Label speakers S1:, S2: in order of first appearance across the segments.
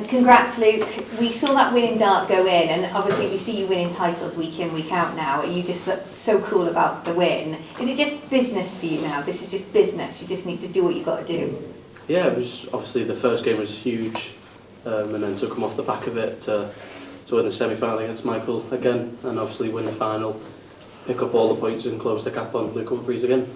S1: Congrats, Luke. We saw that winning dart go in, and obviously we see you winning titles week in, week out now. You just look so cool about the win. Is it just business for you now? This is just business. You just need to do what you've got to do.
S2: Yeah, it was obviously the first game was huge, and then took him off the back of it to win the semi-final against Michael again, and obviously win the final, pick up all the points and close the gap on Luke Humphries again.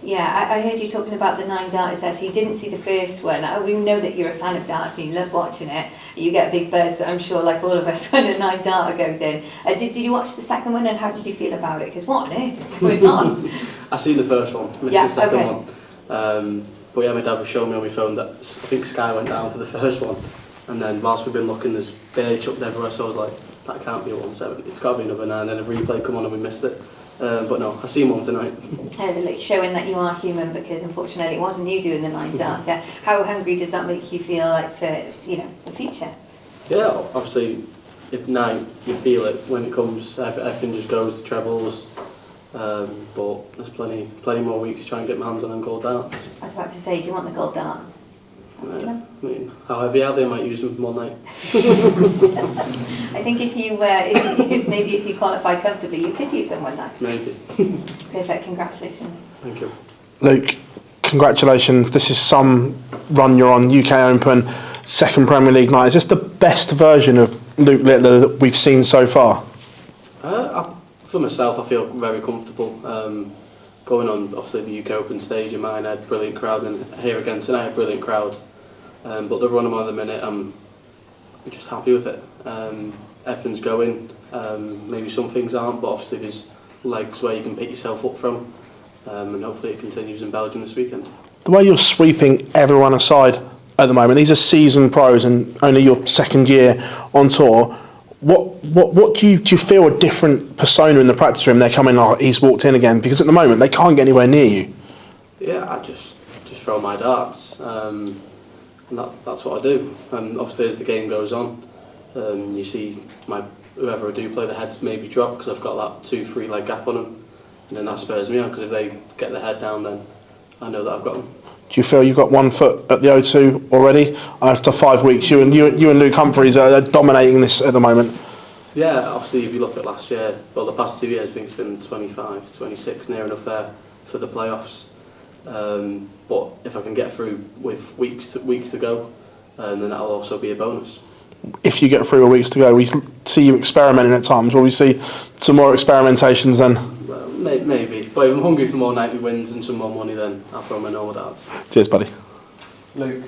S1: Yeah, I heard you talking about the 9 darters there, so you didn't see the first one. We know that you're a fan of darts and you love watching it. You get a big buzz, I'm sure, like all of us, when a 9 darter goes in. Did you watch the second one, and how did you feel about it? Because what on earth is going on?
S2: I seen the first one, missed the second one. But yeah, my dad was showing me on my phone that I think Sky went down for the first one. And then whilst we've been looking, there's barely chucked everywhere, so I was like, that can't be a 170, it's got to be another 9. Then a replay come on and we missed it. But no, I seen one tonight.
S1: Showing that you are human, because unfortunately it wasn't you doing the 9 darter. How hungry does that make you feel like for the future?
S2: Yeah, obviously, if 9 you feel it when it comes. Everything just goes to trebles. But there's plenty more weeks to try and get my hands on them gold darts.
S1: I was about to say, do you want the gold darts?
S2: I mean, how heavy are they? I might use them one night.
S1: I think if you qualify comfortably, you could use them one night.
S2: Maybe.
S1: Perfect, congratulations.
S2: Thank you.
S3: Luke, congratulations. This is some run you're on, UK Open, second Premier League night. Is this the best version of Luke Littler that we've seen so far?
S2: For myself, I feel very comfortable. Going on, obviously, the UK Open stage in mine, I had a brilliant crowd, and here again tonight, I had a brilliant crowd. But the run I'm on at the minute, I'm just happy with it. Everything's going. Maybe some things aren't, but obviously there's legs where you can pick yourself up from, and hopefully it continues in Belgium this weekend.
S3: The way you're sweeping everyone aside at the moment, these are seasoned pros and only your second year on tour. What do you feel a different persona in the practice room? They're coming like he's walked in again, because at the moment they can't get anywhere near you.
S2: Yeah, I just throw my darts, and that's what I do. And obviously as the game goes on, you see whoever I do play, the heads maybe drop because I've got that 2-3 leg gap on them, and then that spurs me on, because if they get the head down, then I know that I've got them.
S3: Do you feel you've got 1 foot at the O2 already? After 5 weeks, you and Luke Humphries are dominating this at the moment.
S2: Yeah, obviously if you look at last year, well the past 2 years, I think it's been 25, 26, near enough there for the playoffs. But if I can get through with weeks to go, then that'll also be a bonus.
S3: If you get through with weeks to go, we see you experimenting at times. Will we see some more experimentations then?
S2: Well, maybe, but if I'm hungry for more nightly wins and some more money, then I'll throw my normal darts.
S3: Cheers, buddy.
S4: Luke,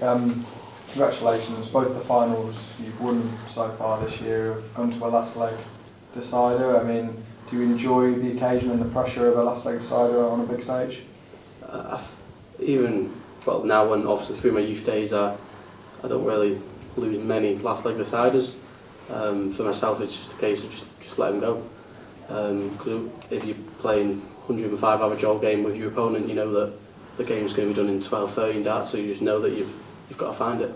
S4: congratulations. Both the finals you've won so far this year have gone to a last leg decider. I mean, do you enjoy the occasion and the pressure of a last leg decider on a big stage?
S2: Now, when obviously through my youth days, I don't really lose many last leg deciders. For myself, it's just a case of just let them go. Because if you're playing 105 average all game with your opponent, you know that the game's going to be done in 12, 13 darts, so you just know that you've got to find it.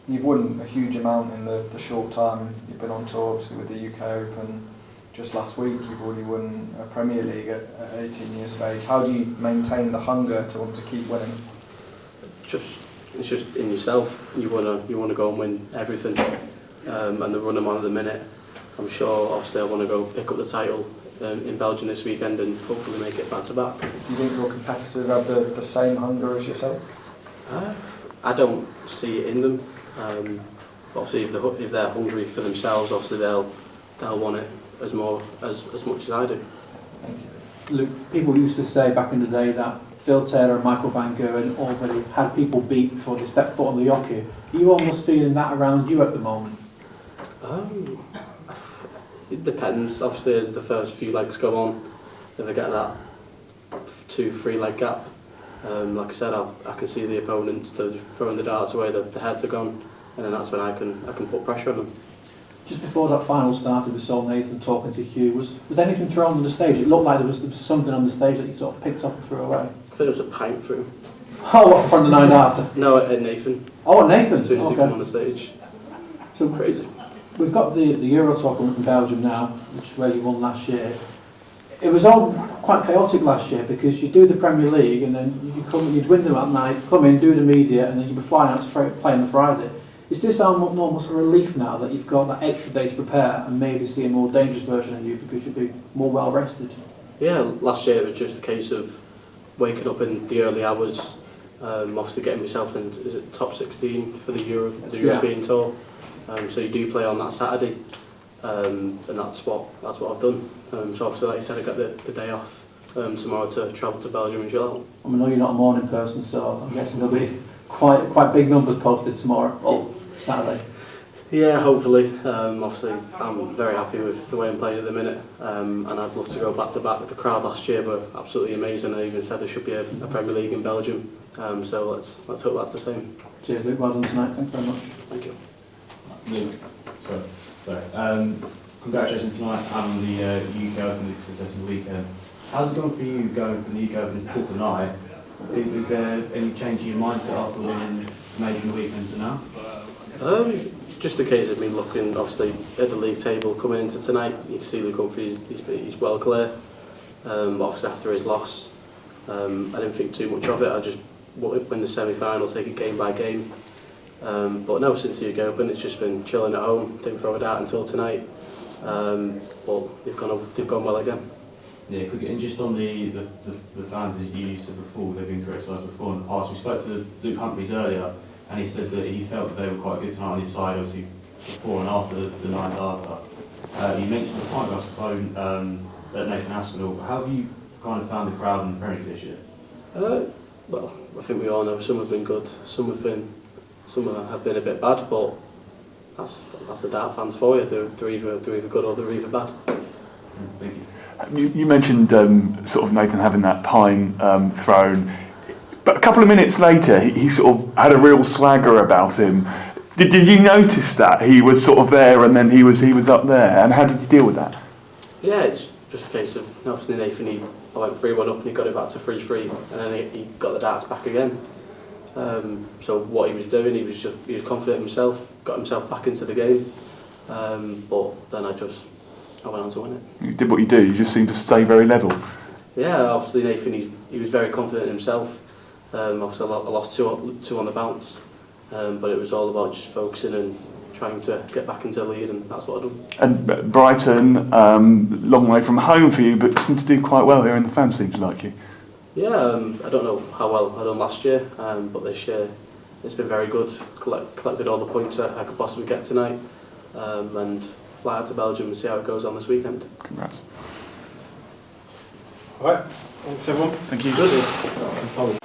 S4: You've won a huge amount in the short time you've been on tour, obviously with the UK Open. Just last week you've already won a Premier League at 18 years of age. How do you maintain the hunger to want to keep winning? It's
S2: just in yourself. You wanna go and win everything. And the run I'm on at the minute, I'm sure obviously I want to go pick up the title in Belgium this weekend and hopefully make it back to back.
S4: Do you think your competitors have the same hunger as yourself?
S2: I don't see it in them. Obviously if they're hungry for themselves, obviously they'll want it as much as I do.
S4: Thank you.
S5: Luke, people used to say back in the day that Phil Taylor and Michael Van Gerwen already had people beat before they stepped foot on the hockey. Are you almost feeling that around you at the moment?
S2: It depends. Obviously, as the first few legs go on, if I get that 2-3 leg gap, like I said, I can see the opponents throwing the darts away, the heads are gone, and then that's when I can put pressure on them.
S5: Just before that final started, we saw Nathan talking to Hugh. Was anything thrown on the stage? It looked like there was something on the stage that he sort of picked up and threw away.
S2: I think it was a pint through.
S5: Oh, what, from the 9 darter?
S2: No, at Nathan.
S5: Oh, at Nathan?
S2: As soon as he came on the stage.
S5: So
S2: crazy.
S5: We've got the Euro Tour coming from Belgium now, which is where you won last year. it was all quite chaotic last year because you do the Premier League and then you'd win them at night, come in, do the media, and then you'd be flying out to play on the Friday. Is this almost a relief now that you've got that extra day to prepare and maybe see a more dangerous version of you because you'll be more well rested?
S2: Yeah, last year it was just a case of waking up in the early hours, obviously getting myself in top 16 for the European Tour. So you do play on that Saturday, and that's what I've done. So obviously, like you said, I got the day off tomorrow to travel to Belgium and chill out.
S5: I know you're not a morning person, so I'm guessing there'll be quite big numbers posted tomorrow or Saturday.
S2: Yeah, hopefully. Obviously, I'm very happy with the way I'm playing at the minute, and I'd love to go back to back. The crowd last year were absolutely amazing. I even said there should be a Premier League in Belgium. So let's hope that's the same.
S5: Cheers, Luke. Well done tonight. Thanks very much.
S2: Thank you.
S6: Luke, sorry. Congratulations tonight on the UK Open, the successful weekend. How's it gone for you going from the UK Open to tonight? Is there any change in your mindset after winning major weekend to now?
S2: Just a case of me looking, obviously, at the league table coming into tonight. You can see Luke Humphrey, he's well clear. Obviously, after his loss, I didn't think too much of it. I just win the semi-final, take it game by game. But no, since the UK Open, it's just been chilling at home. Didn't throw it out until tonight. But they've gone well again.
S6: Yeah, quick, and just on the fans, as you said before, they've been criticised before in the past. We spoke to Luke Humphreys earlier, and he said that he felt that they were quite good tonight on his side, obviously before and after the 9 data. You mentioned the Pint phone at Nathan Aspinall. How have you kind of found the crowd in the Premier League this year?
S2: Well, I think we all know some have been good, some have been a bit bad, but that's the Dart fans for you. They're either good or they're either bad.
S6: Thank you.
S7: You mentioned sort of Nathan having that pine thrown, but a couple of minutes later he sort of had a real swagger about him. Did you notice that he was sort of there and then he was up there, and how did you deal with that?
S2: Yeah, it's just a case of obviously Nathan. I went 3-1 up and he got it back to 3-3, and then he got the darts back again. So what he was doing, he was confident in himself, got himself back into the game. But then I went on to win it.
S7: You did what you do. You just seemed to stay very level.
S2: Yeah, obviously Nathan, he was very confident in himself. Obviously I lost two on the bounce, but it was all about just focusing and trying to get back into the lead, and that's what I done.
S7: And Brighton, long way from home for you, but seemed to do quite well here, and the fans seem to like you.
S2: Yeah, I don't know how well I done last year, but this year it's been very good. Collected all the points I could possibly get tonight, and fly out to Belgium and see how it goes on this weekend.
S7: Congrats.
S8: All right, thanks everyone.
S7: Thank you.
S2: Good.